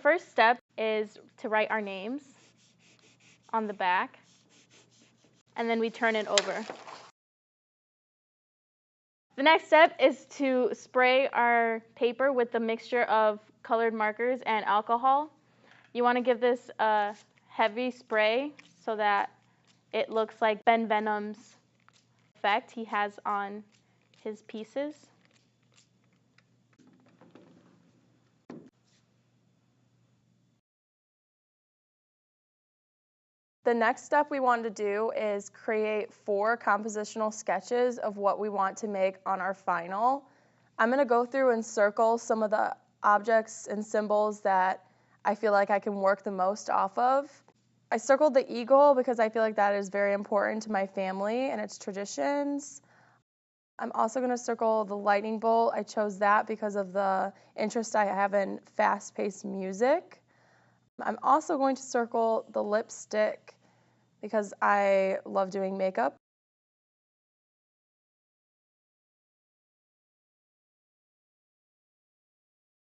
First step is to write our names on the back, and then we turn it over. The next step is to spray our paper with the mixture of colored markers and alcohol. You want to give this a heavy spray so that it looks like Ben Venom's effect he has on his pieces. The next step we want to do is create 4 compositional sketches of what we want to make on our final. I'm going to go through and circle some of the objects and symbols that I feel like I can work the most off of. I circled the eagle because I feel like that is very important to my family and its traditions. I'm also going to circle the lightning bolt. I chose that because of the interest I have in fast-paced music. I'm also going to circle the lipstick because I love doing makeup.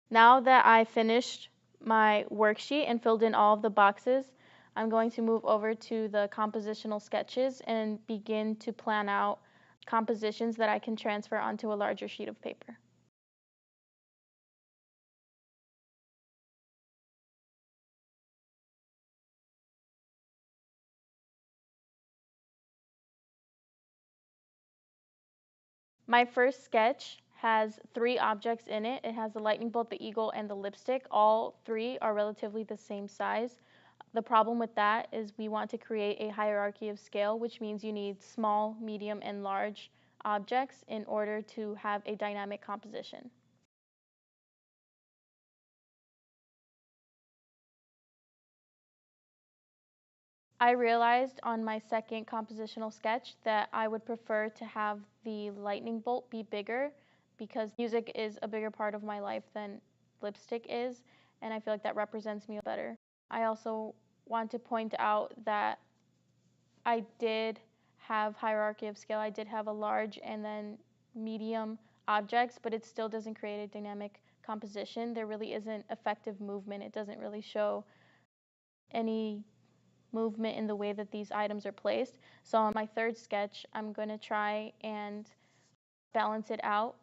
Now that I finished my worksheet and filled in all of the boxes, I'm going to move over to the compositional sketches and begin to plan out compositions that I can transfer onto a larger sheet of paper. My first sketch has 3 objects in it. It has the lightning bolt, the eagle, and the lipstick. All 3 are relatively the same size. The problem with that is we want to create a hierarchy of scale, which means you need small, medium, and large objects in order to have a dynamic composition. I realized on my second compositional sketch that I would prefer to have the lightning bolt be bigger because music is a bigger part of my life than lipstick is, and I feel like that represents me better. I also want to point out that I did have hierarchy of scale. I did have a large and then medium objects, but it still doesn't create a dynamic composition. There really isn't effective movement. It doesn't really show any movement in the way that these items are placed. So on my third sketch, I'm going to try and balance it out.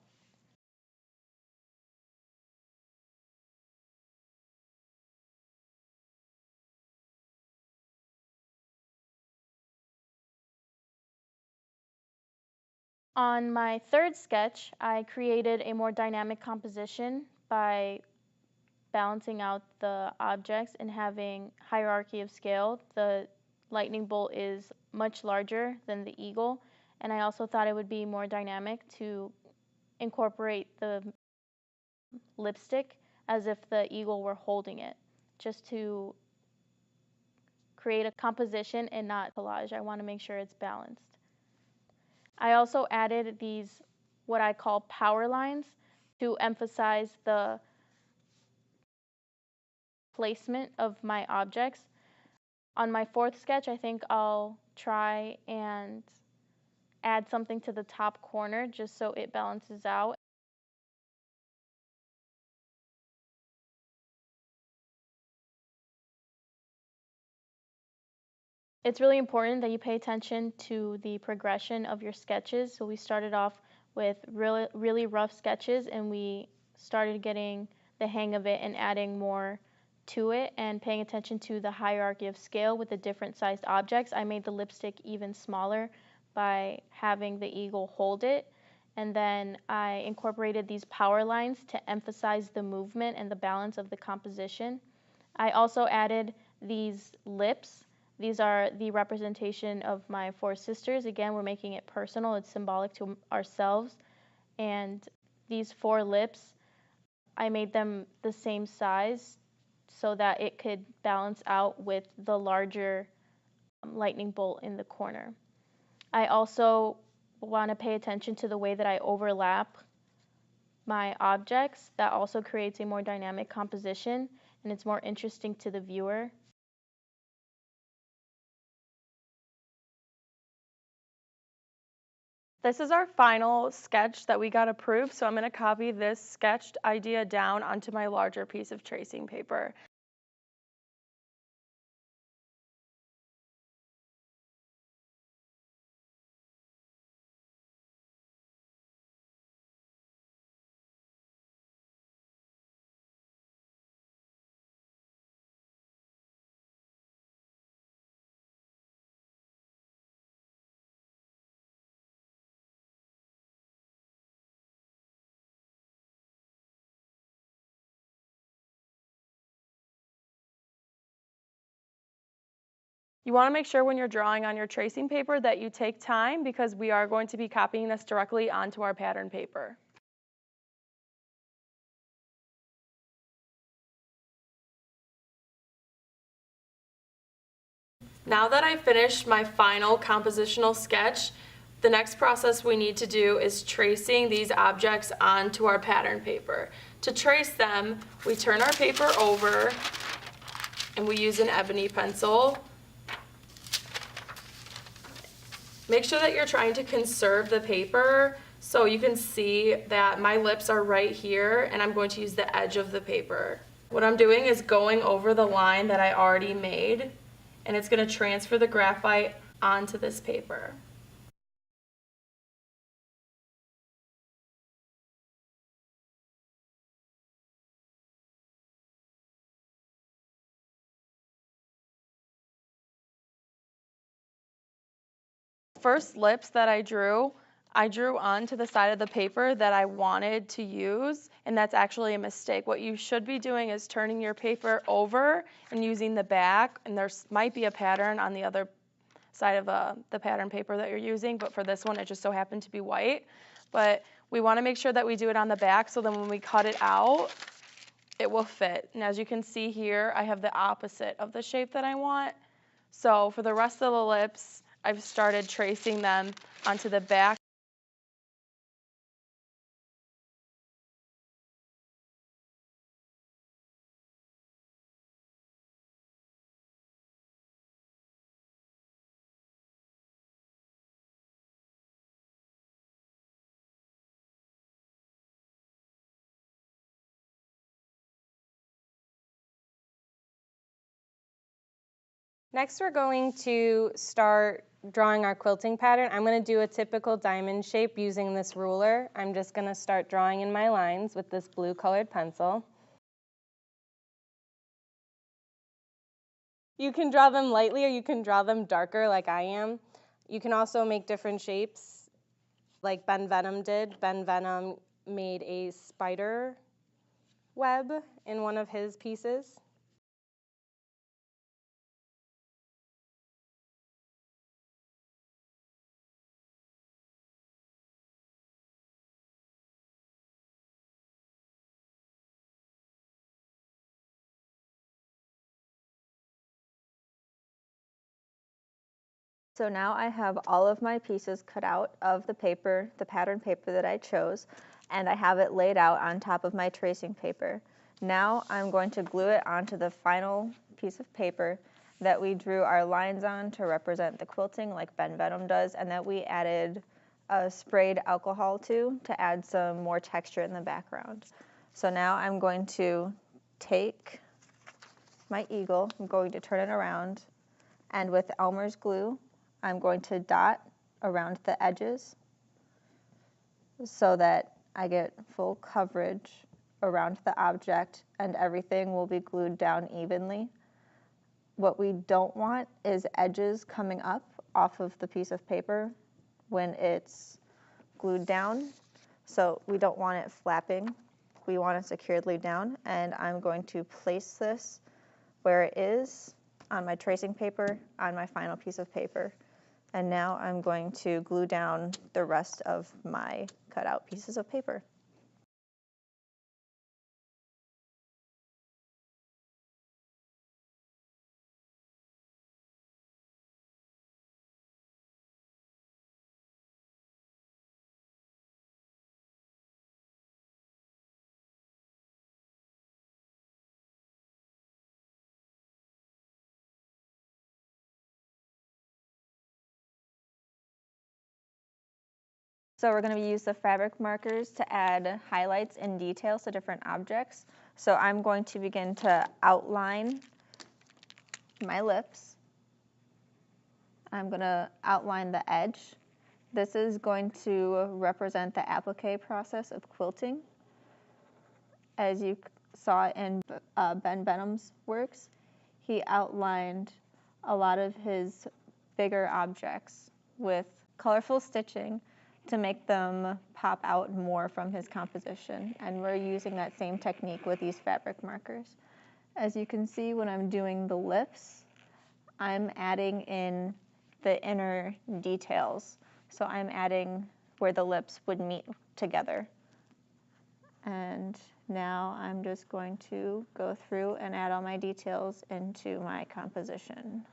On my third sketch, I created a more dynamic composition by balancing out the objects and having hierarchy of scale. The lightning bolt is much larger than the eagle, and I also thought it would be more dynamic to incorporate the lipstick as if the eagle were holding it, just to create a composition and not collage. I want to make sure it's balanced. I also added these, what I call power lines, to emphasize the placement of my objects. On my fourth sketch, I think I'll try and add something to the top corner just so it balances out. It's really important that you pay attention to the progression of your sketches. So we started off with really rough sketches and we started getting the hang of it and adding more to it and paying attention to the hierarchy of scale with the different sized objects. I made the lipstick even smaller by having the eagle hold it. And then I incorporated these power lines to emphasize the movement and the balance of the composition. I also added these lips. These are the representation of my 4 sisters. Again, we're making it personal. It's symbolic to ourselves. And these 4 lips, I made them the same size so that it could balance out with the larger lightning bolt in the corner. I also want to pay attention to the way that I overlap my objects. That also creates a more dynamic composition and it's more interesting to the viewer. This is our final sketch that we got approved, so I'm going to copy this sketched idea down onto my larger piece of tracing paper. You want to make sure when you're drawing on your tracing paper that you take time because we are going to be copying this directly onto our pattern paper. Now that I've finished my final compositional sketch, the next process we need to do is tracing these objects onto our pattern paper. To trace them, we turn our paper over and we use an ebony pencil. Make sure that you're trying to conserve the paper, so you can see that my lips are right here and I'm going to use the edge of the paper. What I'm doing is going over the line that I already made, and it's going to transfer the graphite onto this paper. First lips that I drew onto the side of the paper that I wanted to use, and that's actually a mistake. What you should be doing is turning your paper over and using the back, and there might be a pattern on the other side of the pattern paper that you're using, but for this one it just so happened to be white. But we want to make sure that we do it on the back so then when we cut it out, it will fit. And as you can see here, I have the opposite of the shape that I want. So for the rest of the lips, I've started tracing them onto the back. Next, we're going to start drawing our quilting pattern. I'm going to do a typical diamond shape using this ruler. I'm just going to start drawing in my lines with this blue colored pencil. You can draw them lightly or you can draw them darker like I am. You can also make different shapes like Ben Venom did. Ben Venom made a spider web in one of his pieces. So now I have all of my pieces cut out of the paper, the pattern paper that I chose, and I have it laid out on top of my tracing paper. Now I'm going to glue it onto the final piece of paper that we drew our lines on to represent the quilting like Ben Venom does, and that we added sprayed alcohol to add some more texture in the background. So now I'm going to take my eagle, I'm going to turn it around, and with Elmer's glue, I'm going to dot around the edges so that I get full coverage around the object and everything will be glued down evenly. What we don't want is edges coming up off of the piece of paper when it's glued down. So we don't want it flapping. We want it securely down, and I'm going to place this where it is on my tracing paper on my final piece of paper. And now I'm going to glue down the rest of my cutout pieces of paper. So we're going to use the fabric markers to add highlights and details to different objects. So I'm going to begin to outline my lips. I'm going to outline the edge. This is going to represent the applique process of quilting. As you saw in Ben Venom's works, he outlined a lot of his bigger objects with colorful stitching to make them pop out more from his composition. And we're using that same technique with these fabric markers. As you can see, when I'm doing the lips, I'm adding in the inner details. So I'm adding where the lips would meet together. And now I'm just going to go through and add all my details into my composition.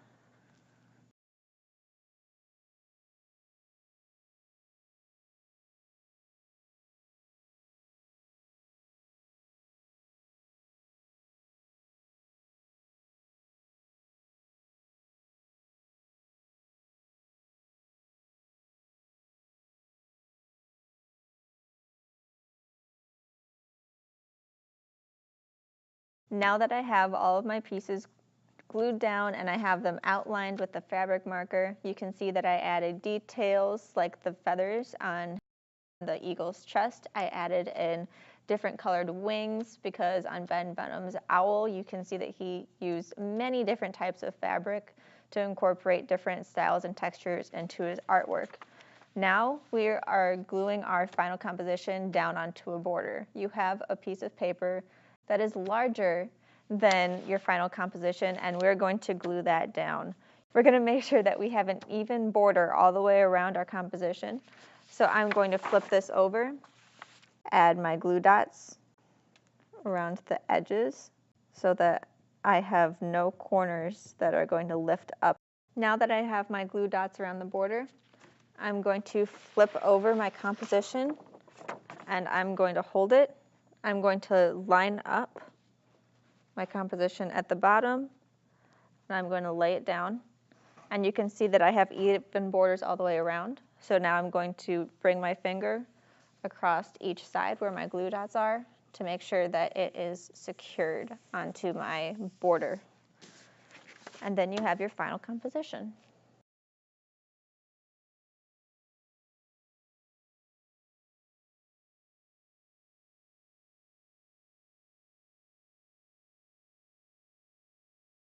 Now that I have all of my pieces glued down and I have them outlined with the fabric marker, you can see that I added details like the feathers on the eagle's chest. I added in different colored wings because on Ben Benham's owl, you can see that he used many different types of fabric to incorporate different styles and textures into his artwork. Now we are gluing our final composition down onto a border. You have a piece of paper that is larger than your final composition, and we're going to glue that down. We're going to make sure that we have an even border all the way around our composition. So I'm going to flip this over, add my glue dots around the edges so that I have no corners that are going to lift up. Now that I have my glue dots around the border, I'm going to flip over my composition and I'm going to hold it. I'm going to line up my composition at the bottom and I'm going to lay it down. And you can see that I have even borders all the way around. So now I'm going to bring my finger across each side where my glue dots are to make sure that it is secured onto my border. And then you have your final composition.